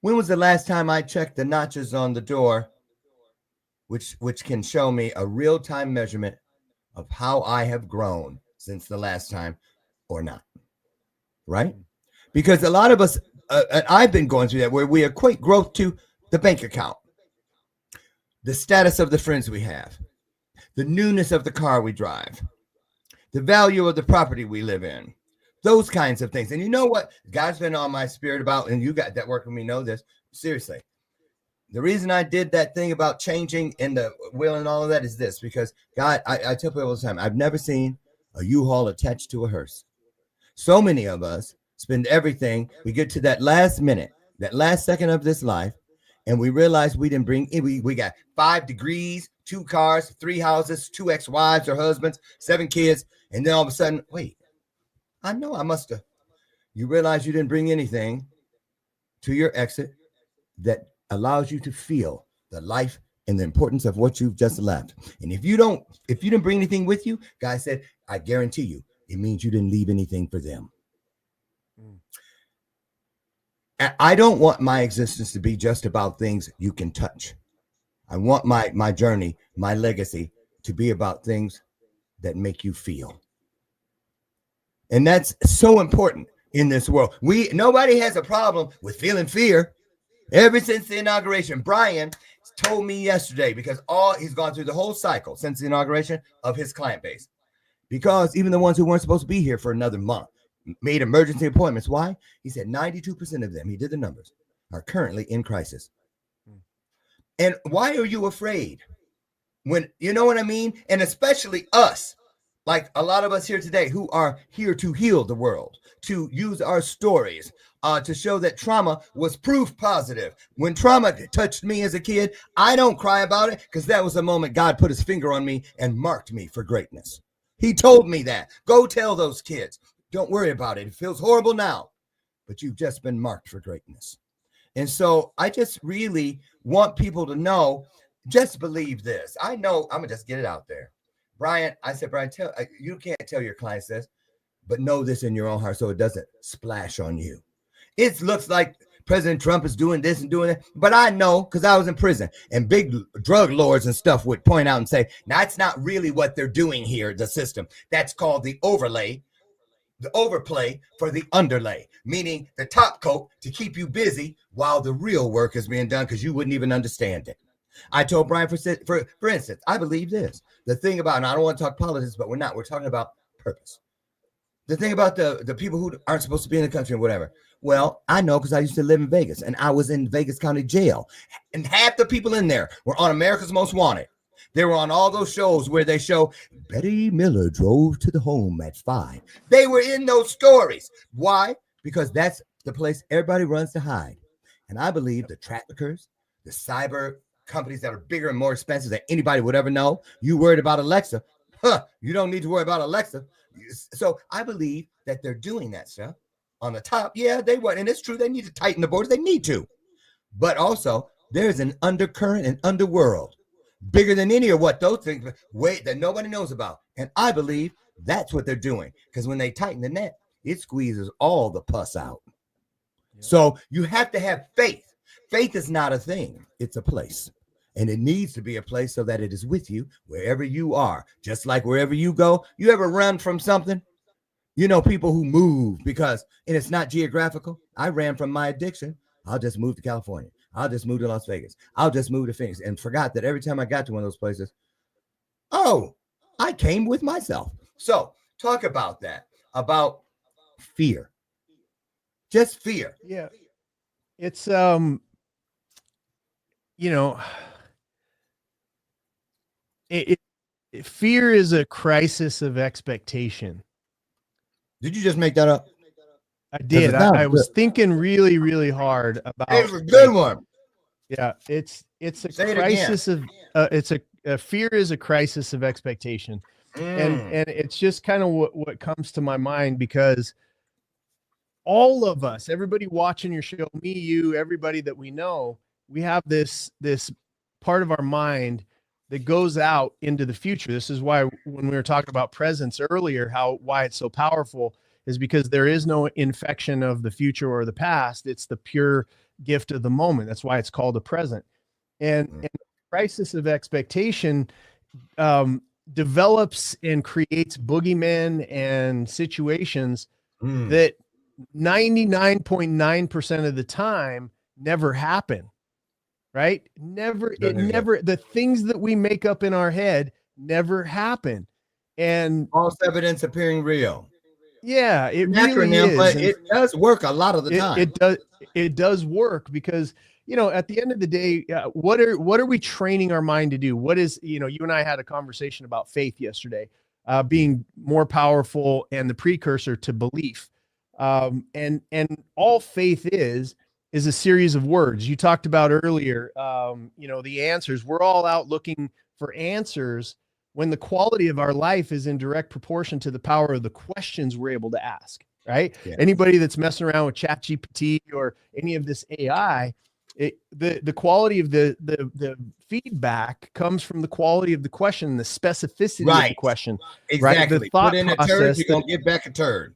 when was the last time I checked the notches on the door, which can show me a real-time measurement of how I have grown since the last time or not? Right? Because a lot of us, and I've been going through that, where we equate growth to the bank account, the status of the friends we have, the newness of the car we drive, the value of the property we live in, those kinds of things. And you know what God's been on my spirit about, and you got that work with me know this, seriously. The reason I did that thing about changing in the will and all of that is this, because God, I tell people all the time, I've never seen a U-Haul attached to a hearse. So many of us spend everything. We get to that last minute, that last second of this life, and we realize we didn't bring, we got 5 degrees, 2 cars, 3 houses, 2 ex-wives or husbands, 7 kids. And then all of a sudden, wait, I know I must have. You realize you didn't bring anything to your exit that allows you to feel the life and the importance of what you've just left. And if you didn't bring anything with you, God said, I guarantee you, it means you didn't leave anything for them. I don't want my existence to be just about things you can touch. I want my journey, my legacy to be about things that make you feel. And that's so important in this world. Nobody has a problem with feeling fear. Ever since the inauguration, Brian told me yesterday, because he's gone through the whole cycle since the inauguration of his client base. Because even the ones who weren't supposed to be here for another month made emergency appointments. Why? He said 92% of them, he did the numbers, are currently in crisis. And why are you afraid? When, you know what I mean? And especially us, like a lot of us here today who are here to heal the world, to use our stories, to show that trauma was proof positive. When trauma touched me as a kid, I don't cry about it because that was the moment God put his finger on me and marked me for greatness. He told me that. Go tell those kids. Don't worry about it. It feels horrible now, but you've just been marked for greatness. And so I just really want people to know, just believe this. I know, I'm going to just get it out there. Brian, I said, Brian, you can't tell your clients this, but know this in your own heart so it doesn't splash on you. It looks like President Trump is doing this and doing that, but I know because I was in prison and big drug lords and stuff would point out and say, that's not really what they're doing here, the system. That's called the overlay, the overplay for the underlay, meaning the top coat to keep you busy while the real work is being done because you wouldn't even understand it. I told Brian, for instance, I believe this. The thing about, and I don't want to talk politics, but we're talking about purpose. The thing about the people who aren't supposed to be in the country and whatever. Well, I know because I used to live in Vegas and I was in Vegas County Jail. And half the people in there were on America's Most Wanted. They were on all those shows where they show Betty Miller drove to the home at 5. They were in those stories. Why? Because that's the place everybody runs to hide. And I believe the traffickers, the cyber companies that are bigger and more expensive than anybody would ever know. You worried about Alexa? You don't need to worry about Alexa. So I believe that they're doing that stuff on the top. Yeah, they want, and it's true. They need to tighten the borders. They need to. But also, there's an undercurrent and underworld bigger than any of what those things that nobody knows about. And I believe that's what they're doing. Because when they tighten the net, it squeezes all the pus out. Yeah. So you have to have faith. Faith is not a thing. It's a place. And it needs to be a place so that it is with you wherever you are. Just like wherever you go. You ever run from something? You know, people who move and it's not geographical. I ran from my addiction. I'll just move to California. I'll just move to Las Vegas. I'll just move to Phoenix, and forgot that every time I got to one of those places, oh, I came with myself. So talk about that, about fear, just fear. Yeah. It's, you know, fear is a crisis of expectation. Did you just make that up? I did. I was thinking really, really hard about. It was a good one. Yeah, it's a crisis of it's a fear is a crisis of expectation, and it's just kind of what comes to my mind, because all of us, everybody watching your show, me, you, everybody that we know, we have this part of our mind that goes out into the future. This is why when we were talking about presence earlier, why it's so powerful is because there is no infection of the future or the past. It's the pure gift of the moment. That's why it's called a present. And crisis of expectation develops and creates boogeymen and situations that 99.9% of the time never happen. Right? The things that we make up in our head never happen. And false evidence appearing real. Yeah, it really is. But it does work a lot of the time. It does work because, at the end of the day, what are we training our mind to do? What is, you and I had a conversation about faith yesterday, being more powerful and the precursor to belief. And all faith is a series of words. You talked about earlier, the answers. We're all out looking for answers when the quality of our life is in direct proportion to the power of the questions we're able to ask, right? Yeah. Anybody that's messing around with ChatGPT or any of this AI, the quality of the feedback comes from the quality of the question, the specificity of the question. Exactly. Right? The thought put in a turd, you're going to get back a turd.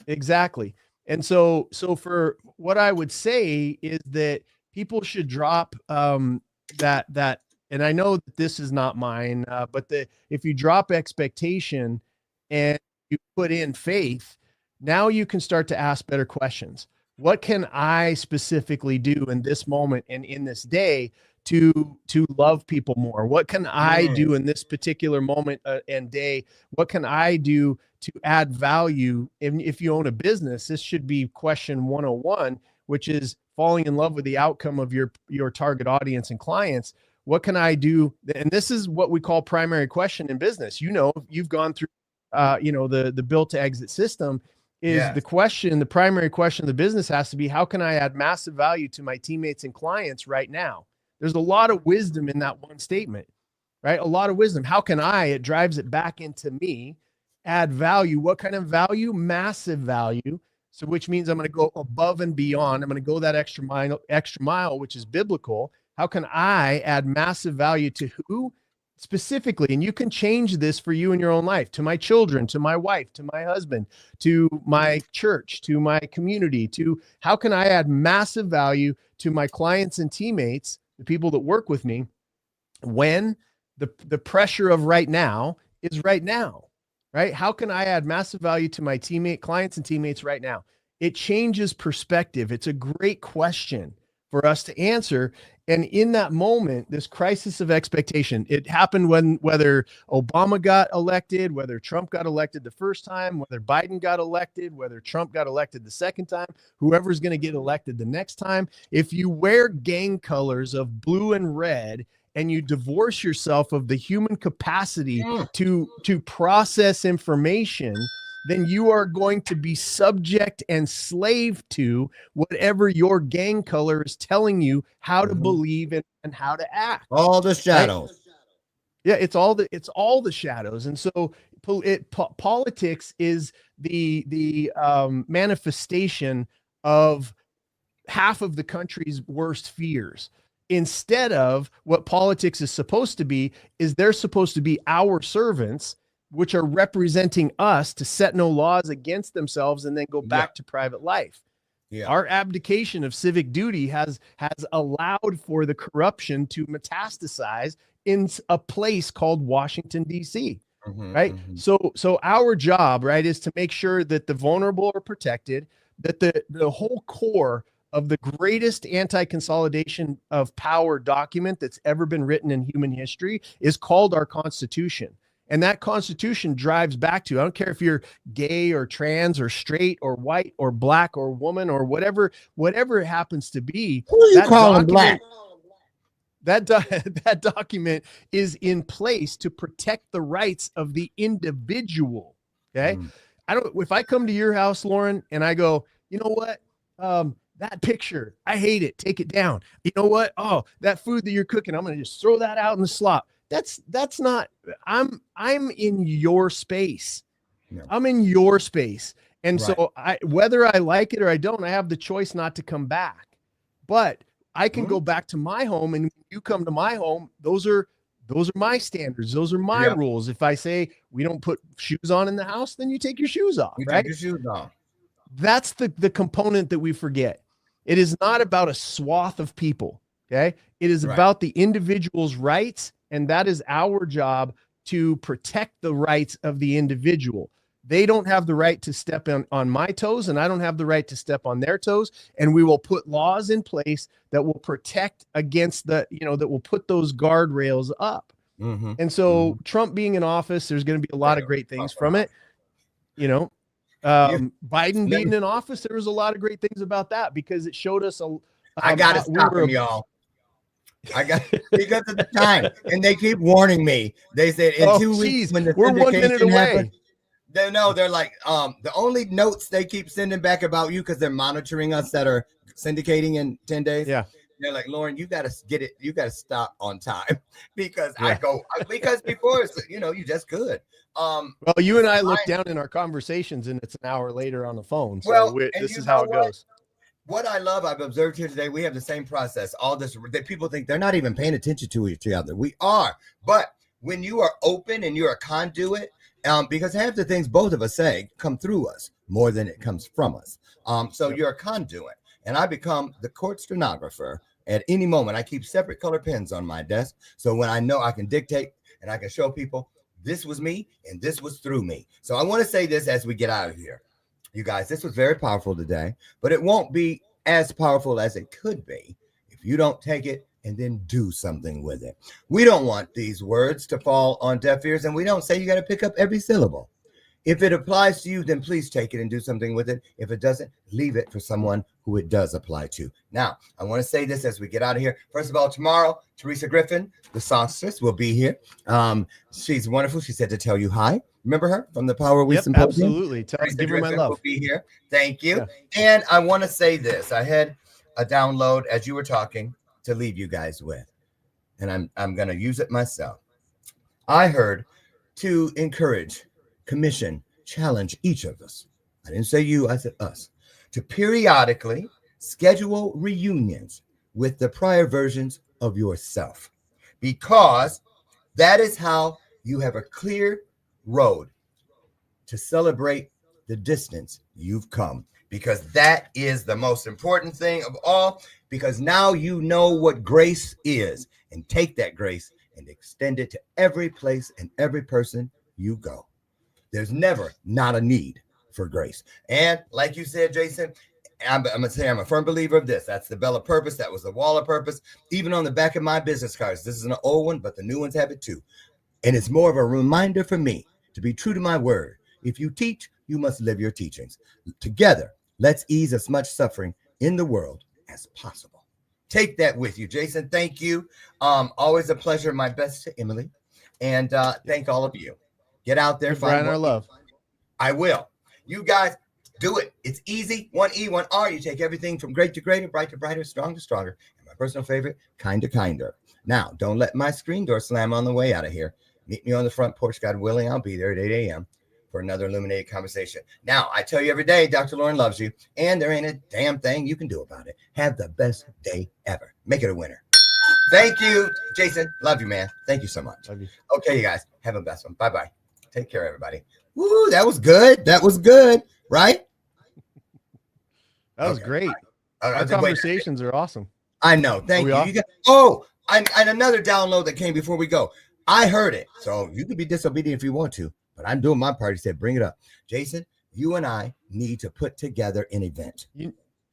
Exactly. And so for what I would say is that people should drop that, and I know that this is not mine, but if you drop expectation and you put in faith, now you can start to ask better questions. What can I specifically do in this moment and in this day to love people more? What can I do in this particular moment and day? What can I do to add value? If you own a business, this should be question 101, which is falling in love with the outcome of your target audience and clients. What can I do? And this is what we call primary question in business. You've gone through, the built to exit system is the question. The primary question of the business has to be, how can I add massive value to my teammates and clients right now? There's a lot of wisdom in that one statement, right? A lot of wisdom. How can it drives it back into me, add value. What kind of value? Massive value. So which means I'm going to go above and beyond. I'm going to go that extra mile, which is biblical. How can I add massive value to who specifically? And you can change this for you in your own life, to my children, to my wife, to my husband, to my church, to my community, to how can I add massive value to my clients and teammates, the people that work with me, when the pressure of right now is right now, right? How can I add massive value to my clients and teammates right now? It changes perspective. It's a great question for us to answer. And in that moment, this crisis of expectation, it happened whether Obama got elected, whether Trump got elected the first time, whether Biden got elected, whether Trump got elected the second time, whoever's going to get elected the next time. If you wear gang colors of blue and red and you divorce yourself of the human capacity to process information, then you are going to be subject and slave to whatever your gang color is telling you how to believe in and how to act. All the shadows. Right? Yeah, it's all the shadows. And so politics is the manifestation of half of the country's worst fears. Instead of what politics is supposed to be, is they're supposed to be our servants, which are representing us to set no laws against themselves and then go back to private life. Yeah. Our abdication of civic duty has allowed for the corruption to metastasize in a place called Washington, D.C. Right. So our job, right, is to make sure that the vulnerable are protected, that the whole core of the greatest anti-consolidation of power document that's ever been written in human history is called our Constitution. And that Constitution drives back to, I don't care if you're gay or trans or straight or white or black or woman or whatever it happens to be. Who are you calling black? That document is in place to protect the rights of the individual. Okay. If I come to your house, Lauren, and I go, you know what? That picture, I hate it. Take it down. You know what? Oh, that food that you're cooking, I'm going to just throw that out in the slop. That's not, I'm in your space. No. I'm in your space. And so whether I like it or I don't, I have the choice not to come back, but I can go back to my home, and when you come to my home, those are my standards. Those are my rules. If I say we don't put shoes on in the house, then you take your shoes off, right? Take your shoes off. That's the component that we forget. It is not about a swath of people. Okay. It is about the individual's rights. And that is our job, to protect the rights of the individual. They don't have the right to step on my toes, and I don't have the right to step on their toes. And we will put laws in place that will protect against that will put those guardrails up. And so Trump being in office, there's going to be a lot of great things from it. Biden being in office, there was a lot of great things about that, because it showed us I got to stop them, y'all. Because of the time, and they keep warning me. They said in 2 weeks, when the we're 1 minute away. Happens, they're like, the only notes they keep sending back about you, because they're monitoring us that are syndicating in 10 days. Yeah. They're like, Lauren, you got to get it. You got to stop on time, because because before it's, you just could. Well, you and I look down in our conversations, and it's an hour later on the phone. So this is how it goes. What I love, I've observed here today, we have the same process. All this, that people think they're not even paying attention to each other. We are. But when you are open and you're a conduit, because half the things both of us say come through us more than it comes from us. So you're a conduit. And I become the court stenographer at any moment. I keep separate color pens on my desk. So when I know I can dictate and I can show people this was me and this was through me. So I want to say this as we get out of here. You guys, this was very powerful today, but it won't be as powerful as it could be if you don't take it and then do something with it. We don't want these words to fall on deaf ears, and we don't say you got to pick up every syllable. If it applies to you, then please take it and do something with it. If it doesn't, leave it for someone who it does apply to. Now, I want to say this as we get out of here. First of all, tomorrow, Teresa Griffin, the songstress, will be here. She's wonderful. She said to tell you hi. Remember her from the Power Week Symposium? Absolutely. Give her my love. Will be here. Thank you. Yeah. And I want to say this. I had a download as you were talking to leave you guys with, and I'm going to use it myself. I heard to encourage, commission, challenge each of us. I didn't say you, I said us, to periodically schedule reunions with the prior versions of yourself, because that is how you have a clear road to celebrate the distance you've come, because that is the most important thing of all, because now you know what grace is, and take that grace and extend it to every place and every person you go. There's never not a need for grace. And like you said, Jason, I'm going to say I'm a firm believer of this. That's the bell of purpose. That was the wall of purpose. Even on the back of my business cards, this is an old one, but the new ones have it too. And it's more of a reminder for me to be true to my word. If you teach, you must live your teachings. Together, let's ease as much suffering in the world as possible. Take that with you, Jason. Thank you. Always a pleasure. My best to Emily. And thank all of you. Get out there. Find our love. I will. You guys do it. It's easy. 1E, 1R. You take everything from great to greater, bright to brighter, strong to stronger. And my personal favorite, kind to kinder. Now, don't let my screen door slam on the way out of here. Meet me on the front porch, God willing. I'll be there at 8 a.m. for another illuminated conversation. Now, I tell you every day, Dr. Lauren loves you, and there ain't a damn thing you can do about it. Have the best day ever. Make it a winner. Thank you, Jason. Love you, man. Thank you so much. Love you. Okay, you guys. Have a best one. Bye-bye. Take care, everybody. Woo, that was good. That was good, right? That was great. Our conversations are awesome. I know. Thank you. And another download that came before we go. I heard it. So you can be disobedient if you want to, but I'm doing my part. He said, bring it up. Jason, you and I need to put together an event.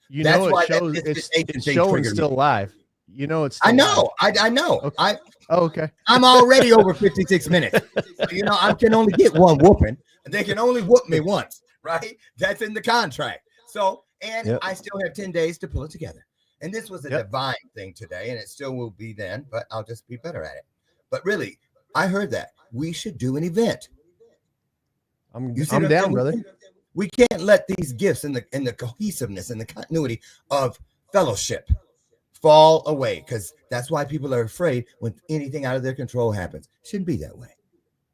You That's know, why it shows that it's visitation thing showing triggered me. still live. You know, it's still I know. live. I know. Okay. Okay. I'm already over 56 minutes. So, you know, I can only get one whooping. They can only whoop me once, right? That's in the contract. So, and Yep. I still have 10 days to pull it together. And this was a Yep. divine thing today, and it still will be then, but I'll just be better at it. But really, I heard that we should do an event. I'm You see what down, saying? brother. We can't let these gifts and the cohesiveness and the continuity of fellowship fall away, because that's why people are afraid when anything out of their control happens. Shouldn't be that way.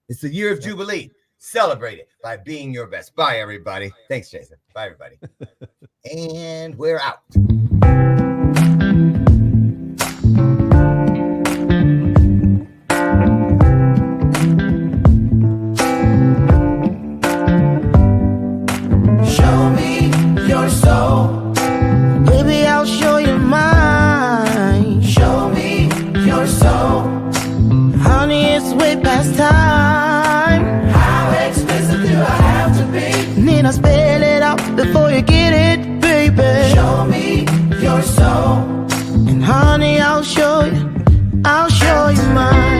It's the year of Jubilee. Celebrate it by being your best. Bye, everybody. Thanks, Jason. Bye, everybody. And we're out. Show me your soul. Baby, I'll show you mine. Show me your soul. Honey, it's way past time. How expensive do I have to be? Need I spell it out before you get it, baby? Show me your soul. And honey, I'll show you mine.